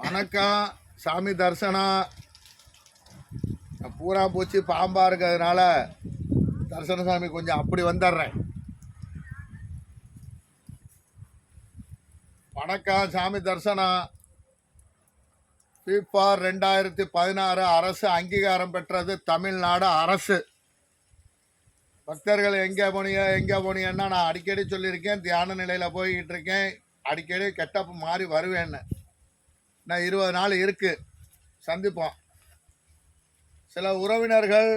வணக்கம். சாமி தரிசனம் பூரா பூச்சி பாம்பாக இருக்கிறதுனால தரிசன சாமி கொஞ்சம் அப்படி வந்துடுறேன். வணக்கம். சாமி தரிசனம் FIFA 2016 அரசு அங்கீகாரம் பெற்றது தமிழ்நாடு அரசு. பக்தர்கள் எங்கே போனீங்கன்னா நான் அடிக்கடி சொல்லியிருக்கேன். தியான நிலையில் போய்கிட்டு இருக்கேன். அடிக்கடி கெட்டப்பு மாறி வருவேன்னு. நான் 20 நாள் இருக்கு, சந்திப்போம். சில உறவினர்கள்,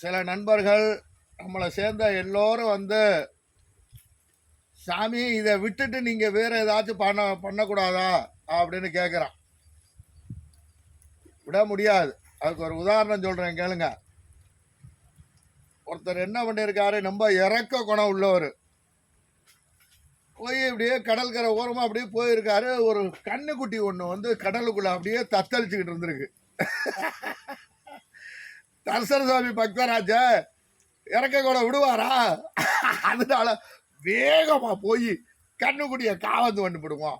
சில நண்பர்கள், நம்மளை சேர்ந்த எல்லோரும் வந்து, சாமி இதை விட்டுட்டு நீங்கள் வேறு ஏதாச்சும் பண்ணக்கூடாதா அப்படின்னு கேட்குறான். விட முடியாது. அதுக்கு ஒரு உதாரணம் சொல்கிறேன், கேளுங்க. ஒருத்தர் என்ன பண்ணியிருக்காரு, ரொம்ப இறக்க குணம் உள்ளவர். போய் இப்படியே கடற்கரை ஓரமாக அப்படியே போயிருக்காரு. ஒரு கண்ணுக்குட்டி ஒன்று வந்து கடலுக்குள்ளே அப்படியே தத்தளிச்சுக்கிட்டு இருந்திருக்கு. தரிசன சாமி பக்தராஜ இறக்க கூட விடுவாரா? அதனால வேகமாக போய் கண்ணுக்குட்டியை காவந்து பண்ணி விடுவோம்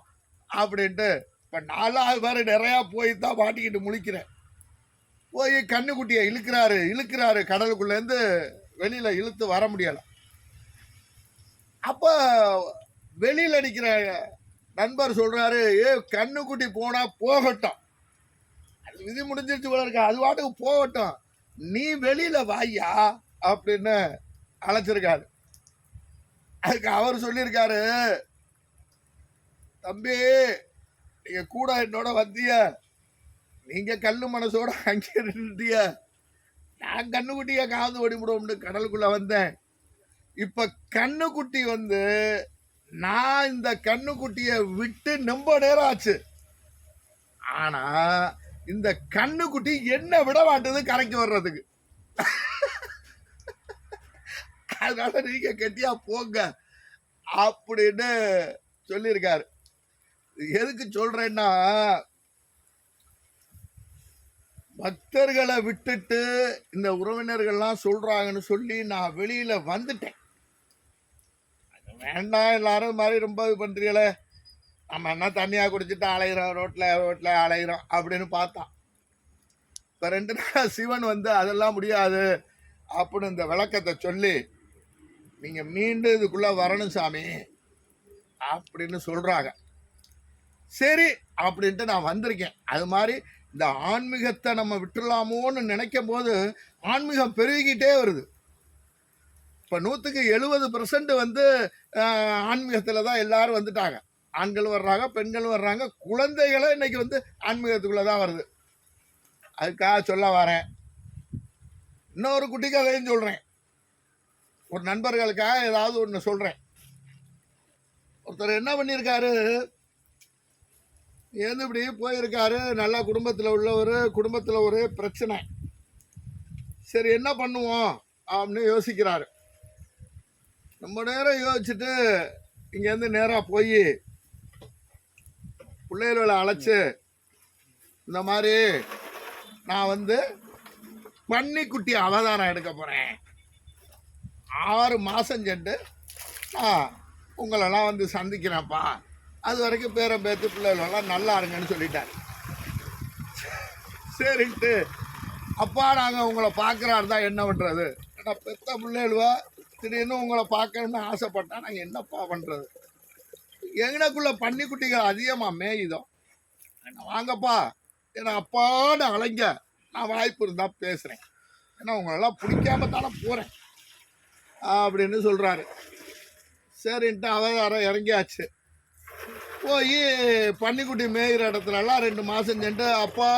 அப்படின்ட்டு இப்போ 4வது பேர் நிறையா போய் தான் மாட்டிக்கிட்டு முழிக்கிறேன். போய் கண்ணுக்குட்டியை இழுக்கிறாரு கடலுக்குள்ளேருந்து வெளியில் இழுத்து வர முடியலை. அப்போ வெளியில் நிற்கிற நண்பர் சொல்கிறாரு, கண்ணுக்குட்டி போனால் போகட்டும், அது விதி முடிஞ்சிருச்சு போல இருக்க, அது வாட்டுக்கு போகட்டும், நீ வெளியில் வாயா அப்படின்னு அழைச்சிருக்காரு. அதுக்கு அவர் சொல்லியிருக்காரு, தம்பி நீங்கள் கூட என்னோட வந்திய, நீங்கள் கல்லு மனசோட அங்கே நின்றுட்டிய, நான் கண்ணுக்குட்டியை காது ஓடிவிடுவோம்னு கடலுக்குள்ளே வந்தேன். இப்போ கண்ணுக்குட்டி வந்து நான் இந்த கண்ணுக்குட்டியை விட்டு ரொம்ப நேரம் ஆச்சு. ஆனா இந்த கண்ணுக்குட்டி என்ன விட மாட்டது கரைக்கு வர்றதுக்கு. அதனால நீங்க கெட்டியா போங்க அப்படின்னு சொல்லியிருக்காரு. எதுக்கு சொல்றேன்னா, பக்தர்களை விட்டுட்டு இந்த உறவினர்கள்லாம் சொல்றாங்கன்னு சொல்லி நான் வெளியில வந்துட்டேன். வேண்டாம், எல்லாரும் மாதிரி ரொம்ப இது பண்ணுறீங்களே, நம்ம என்ன தண்ணியாக குடிச்சிட்டு அலைகிறோம், ரோட்டில் அலைகிறோம் அப்படின்னு பார்த்தான். இப்போ 2 நாள் சிவன் வந்து அதெல்லாம் முடியாது அப்படின்னு இந்த விளக்கத்தை சொல்லி, நீங்கள் மீண்டும் இதுக்குள்ளே வரணும் சாமி அப்படின்னு சொல்கிறாங்க. சரி அப்படின்ட்டு நான் வந்திருக்கேன். அது மாதிரி இந்த ஆன்மீகத்தை நம்ம விட்டுலாமோன்னு நினைக்கும் போது ஆன்மீகம் பெருகிக்கிட்டே வருது. இப்போ 100க்கு 70% வந்து ஆன்மீகத்தில் தான் எல்லாரும் வந்துட்டாங்க. ஆண்கள் வர்றாங்க, பெண்கள் வர்றாங்க, குழந்தைகளும் இன்னைக்கு வந்து ஆன்மீகத்துக்குள்ளே தான் வருது. அதுக்காக சொல்ல வரேன். இன்னொரு குட்டி கதையும் சொல்கிறேன். ஒரு நண்பர்களுக்காக ஏதாவது ஒன்று சொல்கிறேன். ஒருத்தர் என்ன பண்ணியிருக்காரு, இப்படி போயிருக்காரு, நல்ல குடும்பத்தில் உள்ளவர், குடும்பத்தில் ஒரே பிரச்சனை. சரி என்ன பண்ணுவோம் அப்படின்னு யோசிக்கிறாரு. ரொம்ப நேரம் யோசிச்சுட்டு இங்கேருந்து நேராக போய் பிள்ளைகளை அழைச்சி, இந்த மாதிரி நான் வந்து பன்னிக்குட்டி அவதாரம் எடுக்க போகிறேன், 6 மாதம் சென்று நான் உங்களெல்லாம் வந்து சந்திக்கிறேன்ப்பா, அது வரைக்கும் பேரை பேத்து பிள்ளைகளெல்லாம் நல்லா இருங்கன்னு சொல்லிட்டார். சரின்ட்டு, அப்பா நாங்கள் உங்களை பார்க்குறாரு தான் என்ன பண்ணுறது, ஏன்னா பெத்த பிள்ளைகளுவா திடீர்னு உங்களை பார்க்கணும்னு ஆசைப்பட்டா நாங்கள் என்னப்பா பண்ணுறது, எங்கனக்குள்ள பன்னிக்குட்டிகள் அதிகமாக மேயுதோம், வாங்கப்பா ஏன்னா அப்பான்னு அலைங்க, நான் வாய்ப்பு இருந்தால் பேசுகிறேன், ஏன்னா உங்களெல்லாம் பிடிக்காம தானே போகிறேன் அப்படின்னு சொல்கிறாரு. சரின்ட்டு அவதாரம் இறங்கியாச்சு. போய் பன்னிக்குட்டி மேய்கிற இடத்துலலாம் 2 மாதம் சென்று அப்பா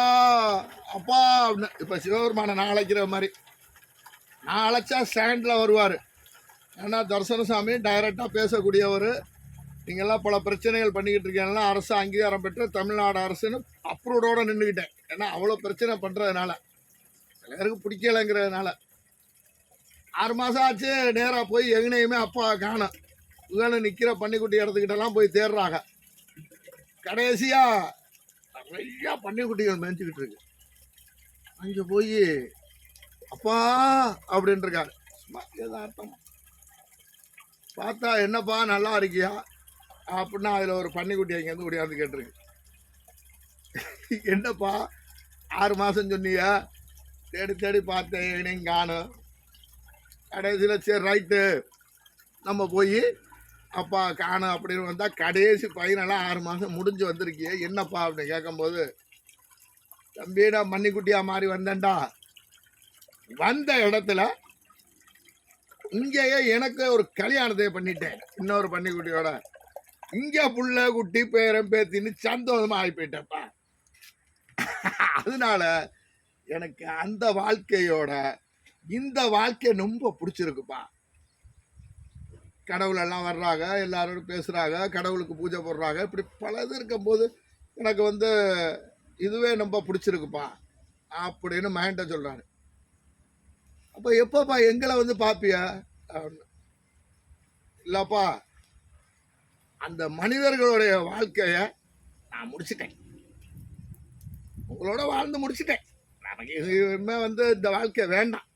அப்பா அப்படின்னு, இப்போ சிவபெருமானை நான் அழைக்கிற மாதிரி, நான் அழைச்சா ஸ்டாண்டில் வருவார். ஏன்னா தரிசன சாமி டைரெக்டாக பேசக்கூடியவர். நீங்கள்லாம் பல பிரச்சனைகள் பண்ணிக்கிட்டு இருக்கீங்கன்னா அரசு அங்கீகாரம் பெற்று தமிழ்நாடு அரசுன்னு அப்ரூவோட நின்றுக்கிட்டேன். ஏன்னா அவ்வளோ பிரச்சனை பண்ணுறதுனால, சில பேருக்கு பிடிக்கலைங்கிறதுனால. 6 மாதம் ஆச்சு, நேராக போய் எங்கனையுமே அப்பா காணும். இவனு நிற்கிற பன்னிக்குட்டி இடத்துக்கிட்டலாம் போய் தேடுறாங்க. கடைசியாக நிறையா பன்னிக்குட்டிகள் மேய்ச்சிக்கிட்டு இருக்கு. அங்கே போய் அப்பா அப்படின்ட்டுருக்காரு. சும்மா எதார்த்தம் பார்த்தா, என்னப்பா நல்லா இருக்கியா அப்படின்னா அதில் ஒரு பன்னிக்குட்டி அங்கேருந்து ஓடியாந்து கேட்டிருக்கு. என்னப்பா 6 மாதம் சொன்னீங்க, தேடி தேடி பார்த்தேன், எங்கனையும் காணும். கடைசியில் சரி ரைட்டு நம்ம போய் அப்பா காணும் அப்படின்னு வந்தால் கடைசி பையனெல்லாம் 6 மாதம் முடிஞ்சு வந்திருக்கியே, என்னப்பா அப்படின்னு கேட்கும்போது, தம்பி நான் மண்ணிக்குட்டியாக மாறி வந்தேன்டா. வந்த இடத்துல இங்கேயே எனக்கு ஒரு கல்யாணத்தை பண்ணிட்டேன் இன்னொரு பன்னிக்குட்டியோட. இங்கே புள்ள குட்டி பேரன் பேத்தின்னு சந்தோஷமாக ஆகி போயிட்டப்பா. அதனால எனக்கு அந்த வாழ்க்கையோட இந்த வாழ்க்கை ரொம்ப பிடிச்சிருக்குப்பா. கடவுளெல்லாம் வர்றாங்க, எல்லாரோடும் பேசுகிறாங்க, கடவுளுக்கு பூஜை போடுறாங்க, இப்படி பலது இருக்கும்போது எனக்கு இதுவே ரொம்ப பிடிச்சிருக்குப்பா அப்படின்னு மைண்ட சொல்கிறாரு. அப்போ எப்போப்பா எங்களை பார்ப்பியா அப்படின்னு. இல்லைப்பா, அந்த மனிதர்களுடைய வாழ்க்கையை நான் முடிச்சிட்டேன், உங்களோட வாழ்ந்து முடிச்சிட்டேன். நமக்கு இனிமே இந்த வாழ்க்கை வேண்டாம்.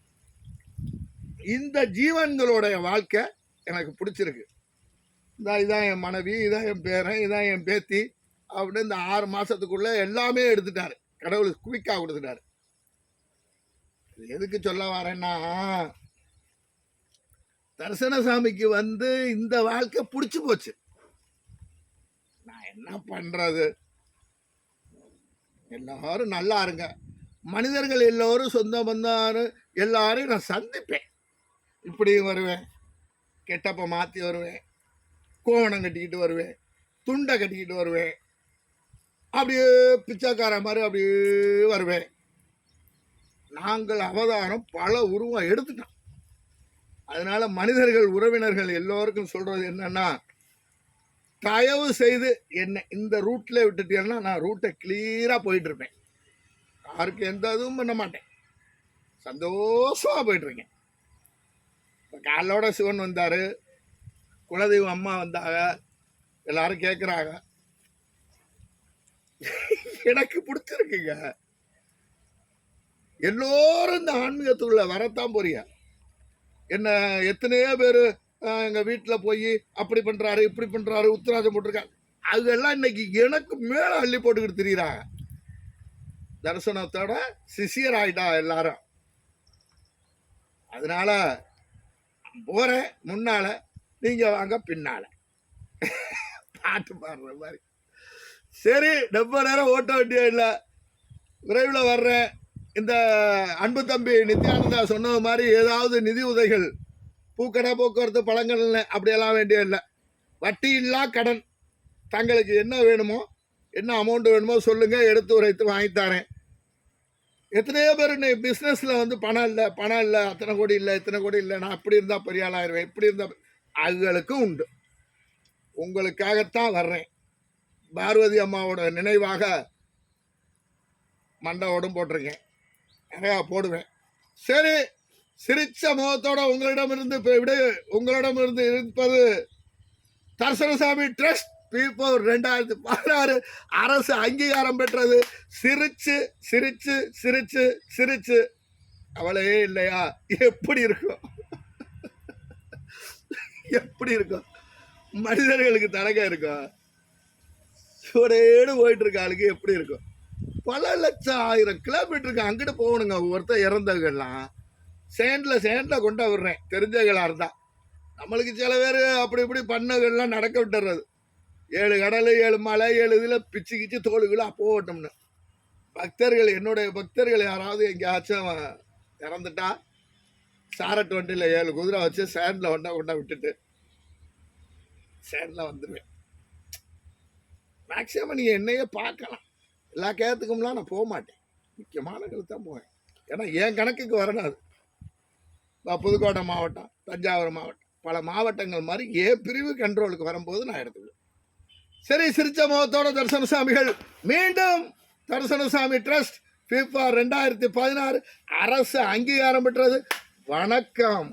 இந்த ஜீவன்களுடைய வாழ்க்கை எனக்கு பிடிச்சிருக்கு. இதான் என் மனைவி, இதான் என் பேரன், இதான் என் பேத்தி அப்படின்னு இந்த 6 மாதத்துக்குள்ளே எல்லாமே எடுத்துட்டாரு. கடவுளுக்கு குவிக்காக கொடுத்துட்டாரு. எதுக்கு சொல்ல வரேன்னா, தரிசனசாமிக்கு இந்த வாழ்க்கை பிடிச்சி போச்சு. நான் என்ன பண்றது, எல்லாரும் நல்லா இருங்க, மனிதர்கள் எல்லோரும் சொந்த பந்தாரு எல்லாரையும் நான் சந்திப்பேன். இப்படியும் வருவேன், கெட்டப்ப மாற்றி வருவேன், கோவணம் கட்டிக்கிட்டு வருவேன், துண்டை கட்டிக்கிட்டு வருவேன், அப்படியே பிச்சைக்கார மாதிரி அப்படியே வருவேன். நாங்கள் அவதாரம் பல உருவம் எடுத்துட்டோம். அதனால மனிதர்கள் உறவினர்கள் எல்லோருக்கும் சொல்றது என்னன்னா, தயவு செய்து என்ன இந்த ரூட்ல விட்டுட்டீங்கன்னா நான் ரூட்டை கிளியரா போயிட்டு இருப்பேன். யாருக்கு எந்த இதுவும் பண்ண மாட்டேன், சந்தோஷமா போயிட்டு இருக்கேன். இப்போ காலோட சிவன் வந்தாரு, குலதெய்வம் அம்மா வந்தாங்க, எல்லாரும் கேட்குறாங்க. எனக்கு பிடிச்சிருக்குங்க. எல்லோரும் இந்த ஆன்மீகத்துக்குள்ள வரத்தான் போறீங்க. என்ன எத்தனையோ பேர் எங்கள் வீட்டில் போய் அப்படி பண்ணுறாரு இப்படி பண்ணுறாரு உத்தராஜம் போட்டிருக்காங்க. அதெல்லாம் இன்னைக்கு எனக்கு மேலே அள்ளி போட்டுக்கிட்டு திரியிறாங்க. தரிசனத்தோட சிஷியர் ஆயிட்டா எல்லாரும். அதனால போகிறேன் முன்னால, நீங்கள் வாங்க பின்னால, பாட்டு பாடுற மாதிரி. சரி, ரொம்ப நேரம் ஓட்ட வேண்டிய இல்லை, விரைவில் வர்றேன். இந்த அன்பு தம்பி நித்யானந்தா சொன்னது மாதிரி ஏதாவது நிதி உதவிகள், பூக்கடை, போக்குவரத்து, பழங்கள் அப்படியெல்லாம் வேண்டிய இல்லை, வட்டி இல்லா கடன், தங்களுக்கு என்ன வேணுமோ என்ன அமௌண்ட் வேணுமோ சொல்லுங்கள், எடுத்து உரைத்து வாங்கித்தாரேன். எத்தனையோ பேர் இன்னைக்கு பிஸ்னஸில் பணம் இல்லை, அத்தனை கோடி இல்லை, இத்தனை கோடி இல்லை, நான் அப்படி இருந்தால் பெரிய ஆளாயிருவேன், இப்படி இருந்தால் அதுகளுக்கும் உண்டு. உங்களுக்காகத்தான் வர்றேன். பார்வதி அம்மாவோட நினைவாக மண்டபோடும் போட்டிருக்கேன், நிறையா போடுவேன். சரி, சிரிச்ச முகத்தோட உங்களிடமிருந்து இருப்பது தரிசனசாமி ட்ரஸ்ட் பீப்போர் 2016 அரசு அங்கீகாரம் பெற்றது. சிரிச்சு சிரிச்சு சிரிச்சு சிரிச்சு அவளையே இல்லையா, எப்படி இருக்கும் எப்படி இருக்கும்? மனிதர்களுக்கு தடக இருக்கும், சூடேடு போயிட்டு இருக்க ஆளுக்கு எப்படி இருக்கும்? பல லட்சம் 1000 கிலோமீட்டருக்கு அங்கிட்டு போகணுங்க. ஒருத்தர் இறந்தவங்கெல்லாம் சேண்டில் கொண்டு விடுறேன், தெரிஞ்சவர்களாக இருந்தால். நம்மளுக்கு சில பேர் அப்படி இப்படி பண்ணவர்கள்லாம் நடக்க விட்டுறது. 7 கடல் 7 மலை 7 இதில் பிச்சு கிச்சு தோளுகளை போகட்டும்னு. பக்தர்கள், என்னுடைய பக்தர்கள் யாராவது எங்கேயாச்சும் இறந்துட்டா சாரட் வண்டியில் 7 குதிரை வச்சு சேண்டில் கொண்டா விட்டுட்டு சேண்டில் வந்துடுவேன். மேக்சிமம் நீங்கள் என்னையே பார்க்கலாம். எல்லா கேத்துக்கும்லாம் நான் போக மாட்டேன், முக்கியமானங்களுக்கு தான் போவேன். ஏன்னா என் கணக்குக்கு வரணும். அது புதுக்கோட்டை மாவட்டம், தஞ்சாவூர் மாவட்டம், பல மாவட்டங்கள் மாதிரி என் பிரிவு கண்ட்ரோலுக்கு வரும்போது நான் எடுத்துக்குவேன். சரி, சிரிச்ச முகத்தோட தரிசனசாமிகள் மீண்டும் தரிசனசாமி ட்ரஸ்ட் FIFA 2016 அரசு அங்கீகாரம் பெற்றது. வணக்கம்.